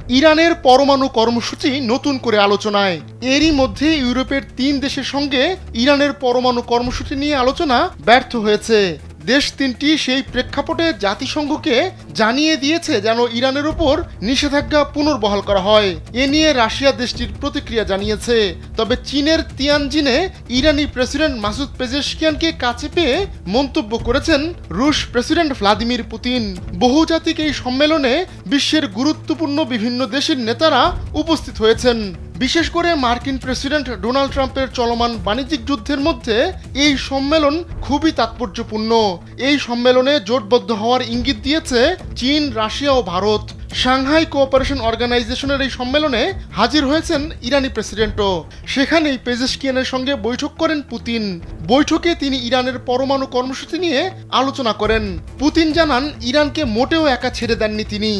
ইরানের পরমাণু কর্মসূচি নতুন করে আলোচনায়। এরই মধ্যে ইউরোপের 3 দেশের সঙ্গে ইরানের পরমাণু কর্মসূচি নিয়ে আলোচনা ব্যর্থ হয়েছে। দেশ তিনটি সেই প্রেক্ষাপটে জাতিসংঘকে জানিয়ে দিয়েছে যেন ইরানের উপর নিষেধাজ্ঞা পুনর্বহাল করা হয়। এ নিয়ে রাশিয়া দেশটির প্রতিক্রিয়া জানিয়েছে। তবে চীনের তিয়ানজিনে ইরানি প্রেসিডেন্ট মাসুদ পেজেশকিয়ানকে কাছে পেয়ে মন্তব্য করেছেন রুশ প্রেসিডেন্ট ভ্লাদিমির পুতিন। বহুজাতিক এই সম্মেলনে বিশ্বের গুরুত্বপূর্ণ বিভিন্ন দেশের নেতারা উপস্থিত হয়েছেন। বিশেষ করে মার্কিন প্রেসিডেন্ট ডোনাল্ড ট্রাম্পের চলমান বাণিজ্যিক যুদ্ধের মধ্যে এই সম্মেলন খুবই তাৎপর্যপূর্ণ। এই সম্মেলনে জোটবদ্ধ হওয়ার ইঙ্গিত দিয়েছে চীন, রাশিয়া ও ভারত। সাংহাই কোঅপারেশন অর্গানাইজেশনের এই সম্মেলনে হাজির হয়েছেন ইরানি প্রেসিডেন্টও। সেখানেই পেজেশকিয়ানের সঙ্গে বৈঠক করেন পুতিন। বৈঠকে তিনি ইরানের পরমাণু কর্মসূচি নিয়ে আলোচনা করেন। পুতিন জানান, ইরানকে মোটেও একা ছেড়ে দেননি তিনি,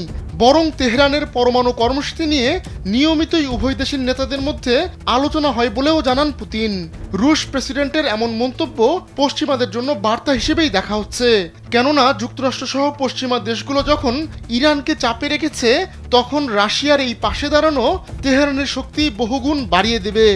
বরং তেহরানের পরমাণু কর্মসূচি নিয়ে নিয়মিতই উভয় দেশের নেতাদের মধ্যে আলোচনা হয় বলেও জানান পুতিন। রুশ প্রেসিডেন্টের এমন মন্তব্য পশ্চিমাদের জন্য বার্তা হিসেবেই দেখা হচ্ছে, কেননা যুক্তরাষ্ট্রসহ পশ্চিমা দেশগুলো যখন ইরানকে চাপে রেখেছে, তখন রাশিয়ার এই পাশে দাঁড়ানো তেহরানের শক্তি বহুগুণ বাড়িয়ে দেবে।